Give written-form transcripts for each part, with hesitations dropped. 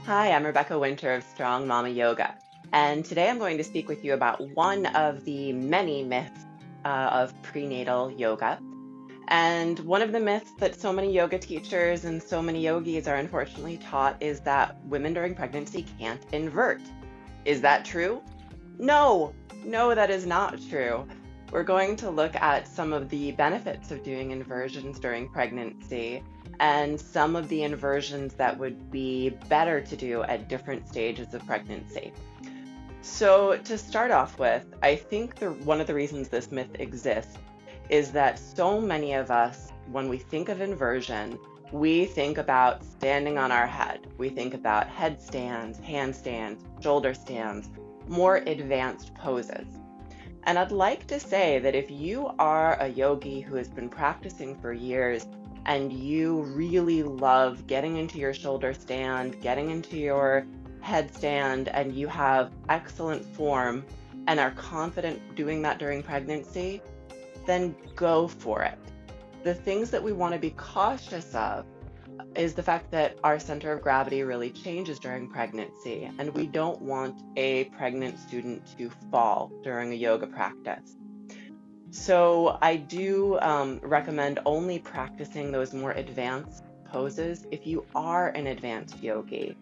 Hi, I'm Rebecca Winter of Strong Mama Yoga, and today I'm going to speak with you about one of the many myths of prenatal yoga. And one of the myths that so many yoga teachers and so many yogis are unfortunately taught is that women during pregnancy can't invert. Is that true? No, no, that is not true. We're going to look at some of the benefits of doing inversions during pregnancy and some of the inversions that would be better to do at different stages of pregnancy. So, to start off with, I think one of the reasons this myth exists is that so many of us, when we think of inversion, we think about standing on our head. We think about headstands, handstands, shoulder stands, more advanced poses. And I'd like to say that if you are a yogi who has been practicing for years and you really love getting into your shoulder stand, getting into your headstand, and you have excellent form and are confident doing that during pregnancy, then go for it. The things that we want to be cautious of is the fact that our center of gravity really changes during pregnancy, and we don't want a pregnant student to fall during a yoga practice. So I do recommend only practicing those more advanced poses if you are an advanced yogi.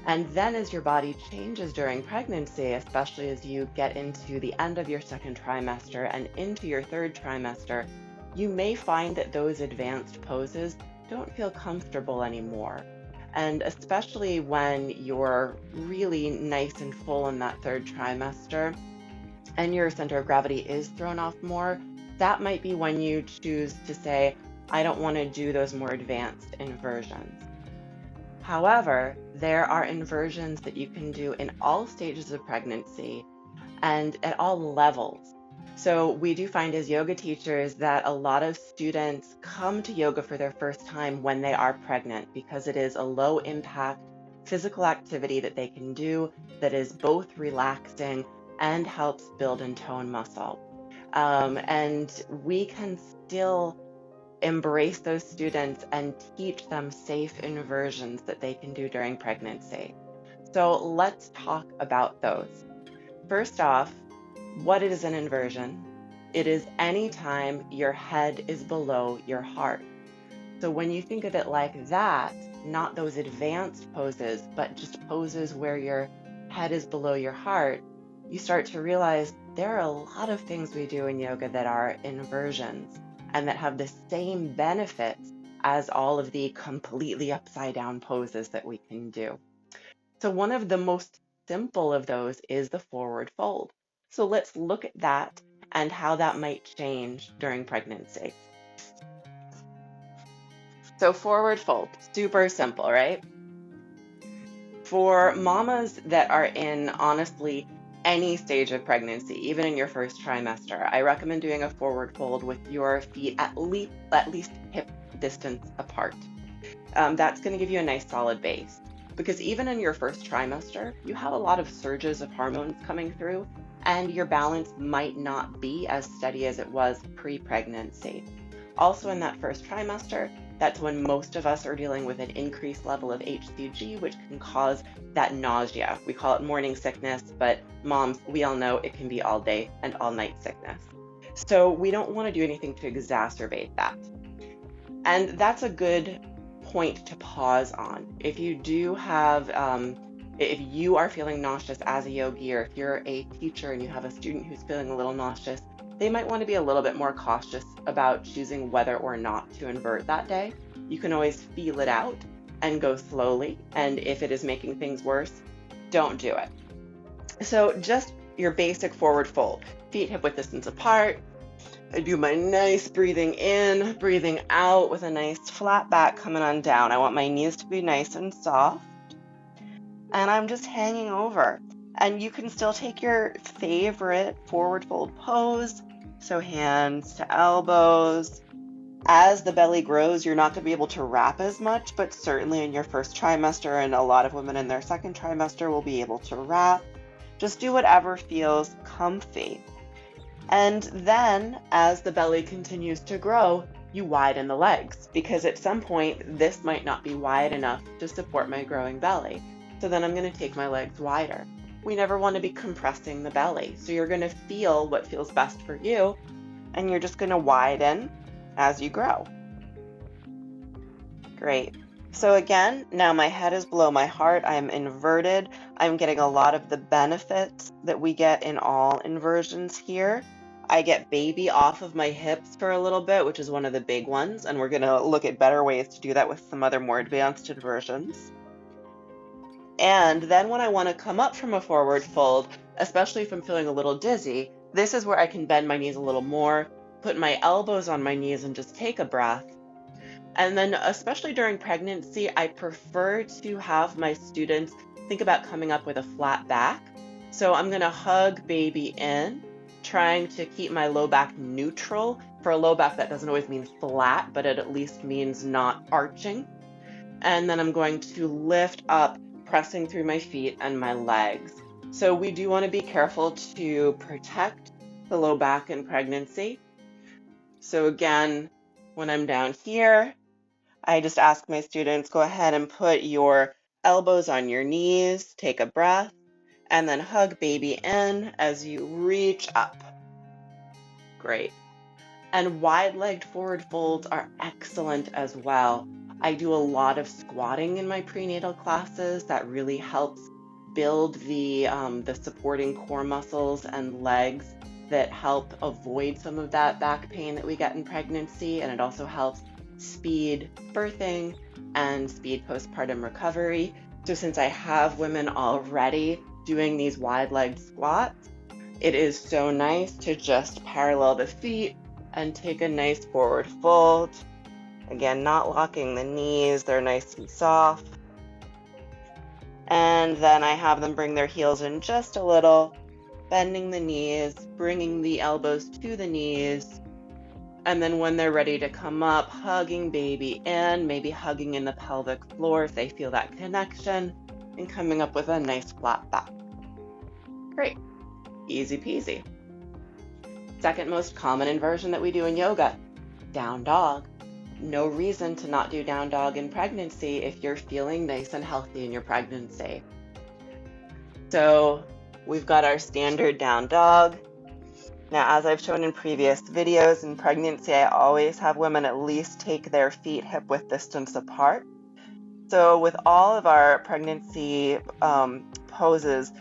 And then as your body changes during pregnancy, especially as you get into the end of your second trimester and into your third trimester, you may find that those advanced poses don't feel comfortable anymore. And especially when you're really nice and full in that third trimester and your center of gravity is thrown off more, that might be when you choose to say, I don't want to do those more advanced inversions. However, there are inversions that you can do in all stages of pregnancy and at all levels. So we do find as yoga teachers that a lot of students come to yoga for their first time when they are pregnant because it is a low impact physical activity that they can do that is both relaxing and helps build and tone muscle. And we can still embrace those students and teach them safe inversions that they can do during pregnancy. So let's talk about those. First off, what is an inversion? It is any time your head is below your heart. So when you think of it like that, not those advanced poses, but just poses where your head is below your heart, you start to realize there are a lot of things we do in yoga that are inversions and that have the same benefits as all of the completely upside down poses that we can do. So one of the most simple of those is the forward fold. So let's look at that and how that might change during pregnancy. So forward fold, super simple, right? For mamas that are in honestly any stage of pregnancy, even in your first trimester, I recommend doing a forward fold with your feet at least hip distance apart. That's going to give you a nice solid base. Because even in your first trimester, you have a lot of surges of hormones coming through, and your balance might not be as steady as it was pre-pregnancy. Also, in that first trimester, that's when most of us are dealing with an increased level of HCG, which can cause that nausea. We call it morning sickness, but moms, we all know it can be all day and all night sickness. So we don't want to do anything to exacerbate that. And that's a good point to pause on. If you are feeling nauseous as a yogi, or if you're a teacher and you have a student who's feeling a little nauseous, they might want to be a little bit more cautious about choosing whether or not to invert that day. You can always feel it out and go slowly. And if it is making things worse, don't do it. So just your basic forward fold, feet hip width distance apart. I do my nice breathing in, breathing out with a nice flat back coming on down. I want my knees to be nice and soft. And I'm just hanging over. And you can still take your favorite forward fold pose. So hands to elbows. As the belly grows, you're not going to be able to wrap as much, but certainly in your first trimester, and a lot of women in their second trimester will be able to wrap. Just do whatever feels comfy. And then as the belly continues to grow, you widen the legs, because at some point this might not be wide enough to support my growing belly. So then I'm going to take my legs wider. We never want to be compressing the belly. So you're going to feel what feels best for you, and you're just going to widen as you grow. Great. So again, now my head is below my heart. I'm inverted. I'm getting a lot of the benefits that we get in all inversions here. I get baby off of my hips for a little bit, which is one of the big ones, and we're going to look at better ways to do that with some other more advanced inversions. And then when I want to come up from a forward fold, especially if I'm feeling a little dizzy, this is where I can bend my knees a little more, put my elbows on my knees and just take a breath. And then especially during pregnancy, I prefer to have my students think about coming up with a flat back. So I'm going to hug baby in, trying to keep my low back neutral. For a low back, that doesn't always mean flat, but it at least means not arching. And then I'm going to lift up, pressing through my feet and my legs. So we do want to be careful to protect the low back in pregnancy. So again, when I'm down here, I just ask my students, go ahead and put your elbows on your knees, take a breath, and then hug baby in as you reach up. Great. And wide-legged forward folds are excellent as well. I do a lot of squatting in my prenatal classes. That really helps build the supporting core muscles and legs that help avoid some of that back pain that we get in pregnancy. And it also helps speed birthing and speed postpartum recovery. So since I have women already doing these wide-legged squats, it is so nice to just parallel the feet and take a nice forward fold. Again, not locking the knees, they're nice and soft. And then I have them bring their heels in just a little, bending the knees, bringing the elbows to the knees. And then when they're ready to come up, hugging baby in, maybe hugging in the pelvic floor if they feel that connection, and coming up with a nice flat back. Great, easy peasy. Second most common inversion that we do in yoga, down dog. No reason to not do down dog in pregnancy if you're feeling nice and healthy in your pregnancy. So we've got our standard down dog. Now, as I've shown in previous videos, in pregnancy, I always have women at least take their feet hip-width distance apart. So with all of our pregnancy poses,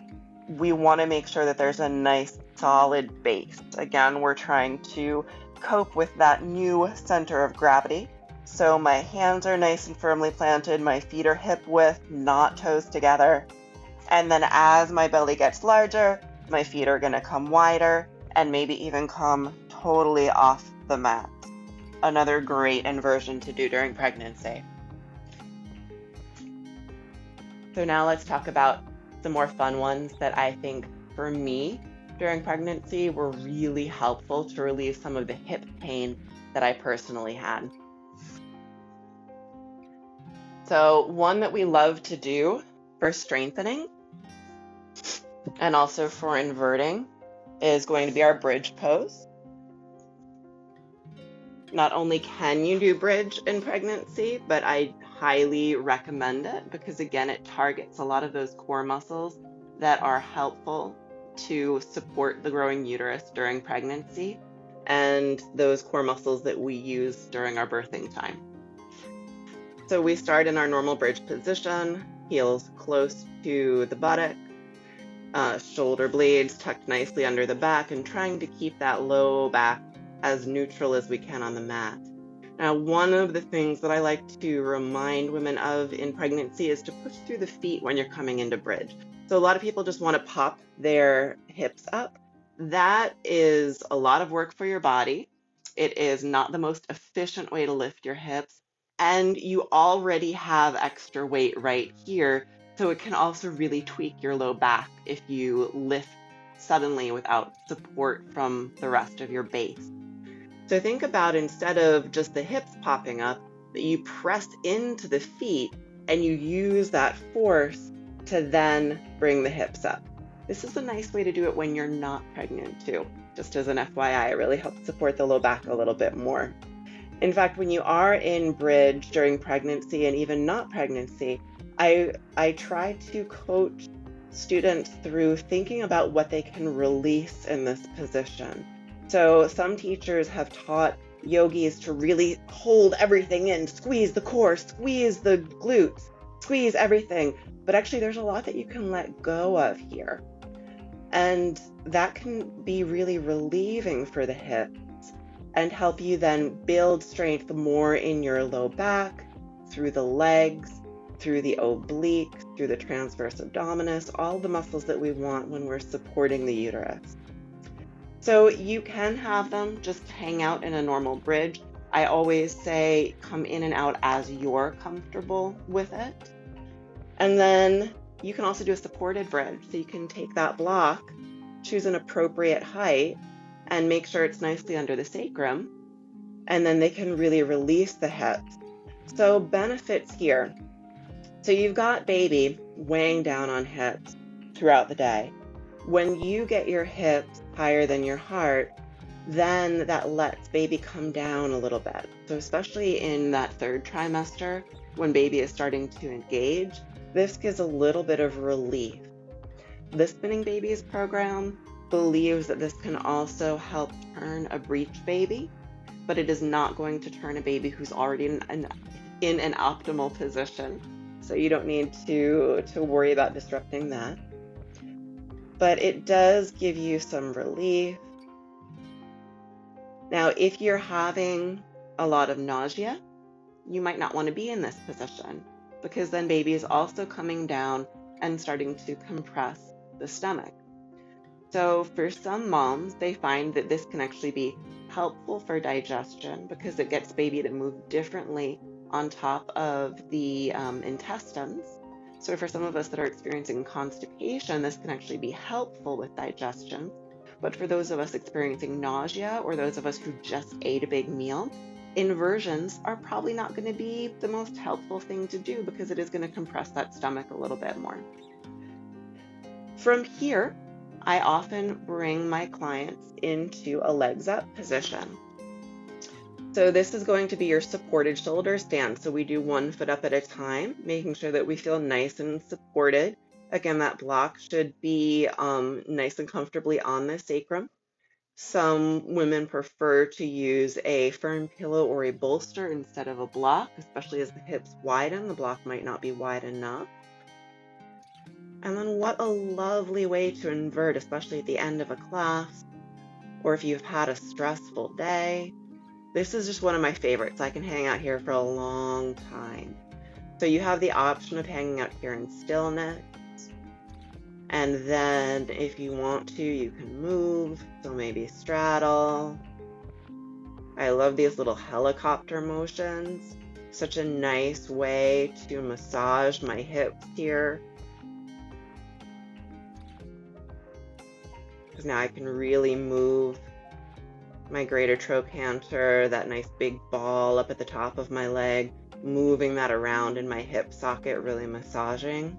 we want to make sure that there's a nice solid base. Again, we're trying to cope with that new center of gravity. So my hands are nice and firmly planted, my feet are hip width, not toes together. And then as my belly gets larger, my feet are going to come wider and maybe even come totally off the mat. Another great inversion to do during pregnancy. So now let's talk about some more fun ones that I think for me during pregnancy were really helpful to relieve some of the hip pain that I personally had. So one that we love to do for strengthening and also for inverting is going to be our bridge pose. Not only can you do bridge in pregnancy, but I highly recommend it because again, it targets a lot of those core muscles that are helpful to support the growing uterus during pregnancy and those core muscles that we use during our birthing time. So we start in our normal bridge position, heels close to the buttock, shoulder blades tucked nicely under the back and trying to keep that low back as neutral as we can on the mat. Now, one of the things that I like to remind women of in pregnancy is to push through the feet when you're coming into bridge. So a lot of people just want to pop their hips up. That is a lot of work for your body. It is not the most efficient way to lift your hips. And you already have extra weight right here. So it can also really tweak your low back if you lift suddenly without support from the rest of your base. So think about instead of just the hips popping up, that you press into the feet and you use that force to then bring the hips up. This is a nice way to do it when you're not pregnant too. Just as an FYI, it really helps support the low back a little bit more. In fact, when you are in bridge during pregnancy and even not pregnancy, I try to coach students through thinking about what they can release in this position. So some teachers have taught yogis to really hold everything in, squeeze the core, squeeze the glutes, squeeze everything. But actually, there's a lot that you can let go of here. And that can be really relieving for the hips and help you then build strength more in your low back, through the legs, through the obliques, through the transverse abdominis, all the muscles that we want when we're supporting the uterus. So you can have them just hang out in a normal bridge. I always say come in and out as you're comfortable with it. And then you can also do a supported bridge. So you can take that block, choose an appropriate height, and make sure it's nicely under the sacrum. And then they can really release the hips. So benefits here. So you've got baby weighing down on hips throughout the day. When you get your hips higher than your heart, then that lets baby come down a little bit. So especially in that third trimester, when baby is starting to engage, this gives a little bit of relief. The Spinning Babies program believes that this can also help turn a breech baby, but it is not going to turn a baby who's already in an optimal position. So you don't need to worry about disrupting that. But it does give you some relief. Now, if you're having a lot of nausea, you might not want to be in this position, because then baby is also coming down and starting to compress the stomach. So for some moms, they find that this can actually be helpful for digestion because it gets baby to move differently on top of the intestines. So for some of us that are experiencing constipation, this can actually be helpful with digestion. But for those of us experiencing nausea, or those of us who just ate a big meal, inversions are probably not going to be the most helpful thing to do because it is going to compress that stomach a little bit more. From here, I often bring my clients into a legs up position. So this is going to be your supported shoulder stand. So we do 1 foot up at a time, making sure that we feel nice and supported. Again, that block should be nice and comfortably on the sacrum. Some women prefer to use a firm pillow or a bolster instead of a block, especially as the hips widen. The block might not be wide enough. And then what a lovely way to invert, especially at the end of a class, or if you've had a stressful day. This is just one of my favorites. I can hang out here for a long time. So you have the option of hanging out here in stillness. And then if you want to, you can move. So maybe straddle. I love these little helicopter motions. Such a nice way to massage my hips here. Because now I can really move my greater trochanter, that nice big ball up at the top of my leg, moving that around in my hip socket, really massaging.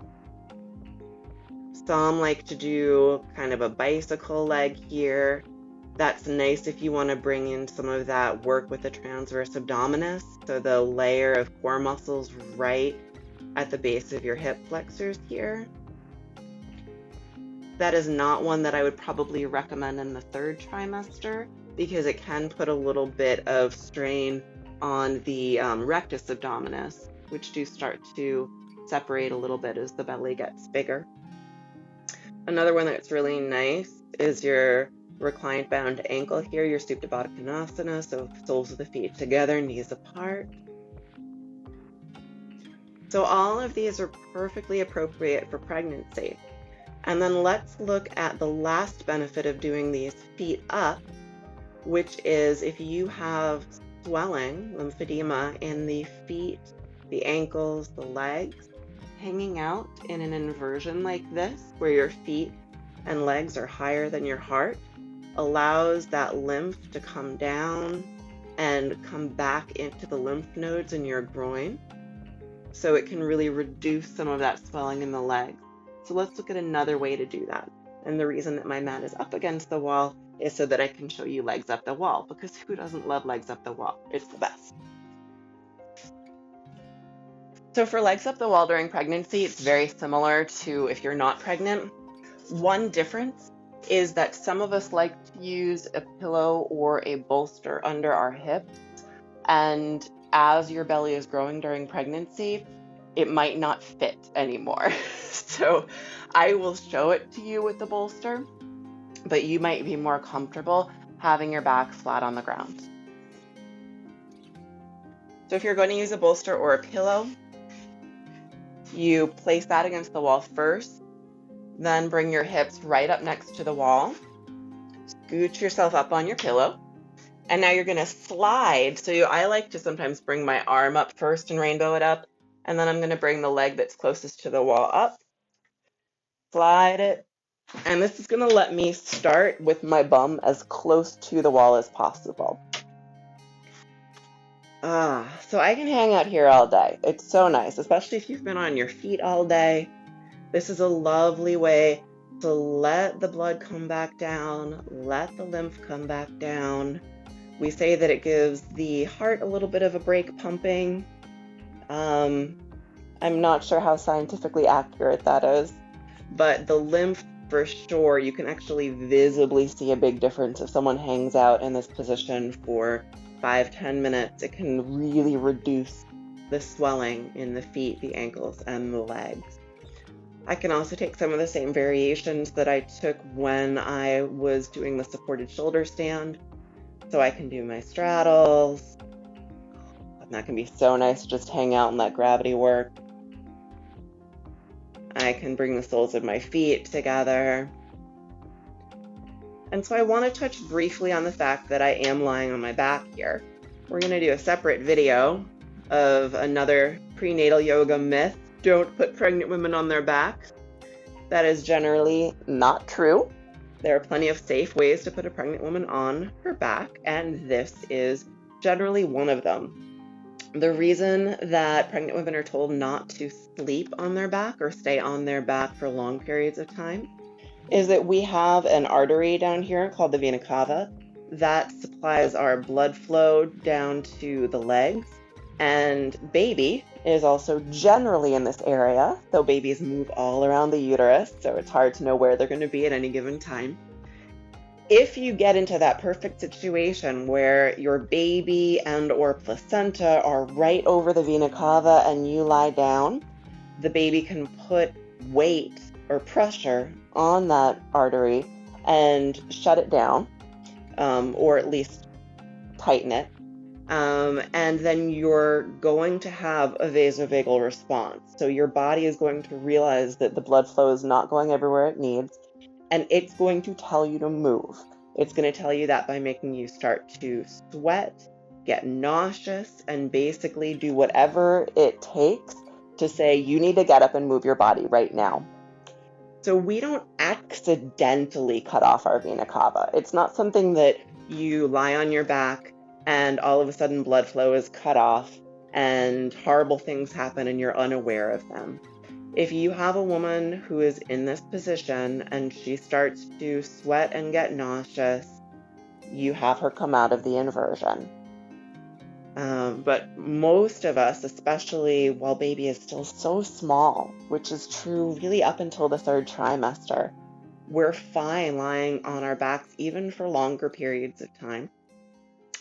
Some like to do kind of a bicycle leg here. That's nice if you want to bring in some of that work with the transverse abdominis, so the layer of core muscles right at the base of your hip flexors here. That is not one that I would probably recommend in the third trimester because it can put a little bit of strain on the rectus abdominis, which do start to separate a little bit as the belly gets bigger. Another one that's really nice is your reclined bound ankle here, your Supta Baddha Konasana, so soles of the feet together, knees apart. So all of these are perfectly appropriate for pregnancy. And then let's look at the last benefit of doing these feet up, which is if you have swelling, lymphedema in the feet, the ankles, the legs, hanging out in an inversion like this, where your feet and legs are higher than your heart, allows that lymph to come down and come back into the lymph nodes in your groin. So it can really reduce some of that swelling in the legs. So let's look at another way to do that. And the reason that my mat is up against the wall is so that I can show you legs up the wall, because who doesn't love legs up the wall? It's the best. So for legs up the wall during pregnancy, it's very similar to if you're not pregnant. One difference is that some of us like to use a pillow or a bolster under our hips, and as your belly is growing during pregnancy, it might not fit anymore. So I will show it to you with the bolster, but you might be more comfortable having your back flat on the ground. So if you're going to use a bolster or a pillow, you place that against the wall first, then bring your hips right up next to the wall, scoot yourself up on your pillow, and now you're going to slide. So I like to sometimes bring my arm up first and rainbow it up, and then I'm going to bring the leg that's closest to the wall up, slide it, and this is going to let me start with my bum as close to the wall as possible. So I can hang out here all day. It's so nice, especially if you've been on your feet all day. This is a lovely way to let the blood come back down, let the lymph come back down. We say that it gives the heart a little bit of a break pumping. I'm not sure how scientifically accurate that is, but the lymph, for sure, you can actually visibly see a big difference if someone hangs out in this position for 5-10 minutes. It can really reduce the swelling in the feet, the ankles, and the legs. I can also take some of the same variations that I took when I was doing the supported shoulder stand. So I can do my straddles, and that can be so nice to just hang out and let gravity work. I can bring the soles of my feet together. And so I want to touch briefly on the fact that I am lying on my back here. We're going to do a separate video of another prenatal yoga myth. Don't put pregnant women on their backs. That is generally not true. There are plenty of safe ways to put a pregnant woman on her back, and this is generally one of them. The reason that pregnant women are told not to sleep on their back or stay on their back for long periods of time is that we have an artery down here called the vena cava that supplies our blood flow down to the legs, and baby is also generally in this area, though babies move all around the uterus, so it's hard to know where they're going to be at any given time. If you get into that perfect situation where your baby and or placenta are right over the vena cava and you lie down, the baby can put weight or pressure on that artery and shut it down, or at least tighten it. And then you're going to have a vasovagal response. So your body is going to realize that the blood flow is not going everywhere it needs, and it's going to tell you to move. It's going to tell you that by making you start to sweat, get nauseous, and basically do whatever it takes to say you need to get up and move your body right now. So we don't accidentally cut off our vena cava. It's not something that you lie on your back and all of a sudden blood flow is cut off and horrible things happen and you're unaware of them. If you have a woman who is in this position and she starts to sweat and get nauseous, you have her come out of the inversion. But most of us, especially while baby is still so small, which is true really up until the 3rd trimester, we're fine lying on our backs even for longer periods of time.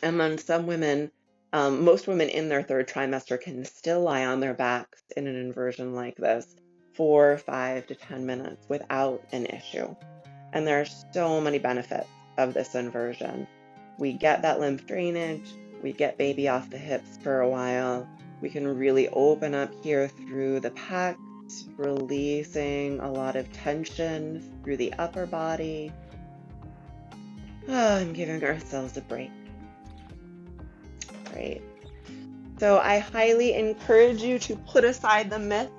And then some women, most women in their 3rd trimester can still lie on their backs in an inversion like this for 5 to 10 minutes without an issue. And there are so many benefits of this inversion. We get that lymph drainage, we get baby off the hips for a while, we can really open up here through the pecs, releasing a lot of tension through the upper body, and giving ourselves a break. Great. So I highly encourage you to put aside the myth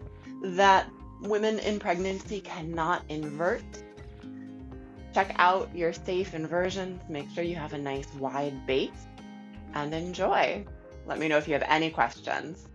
that women in pregnancy cannot invert. Check out your safe inversions. Make sure you have a nice wide base and enjoy. Let me know if you have any questions.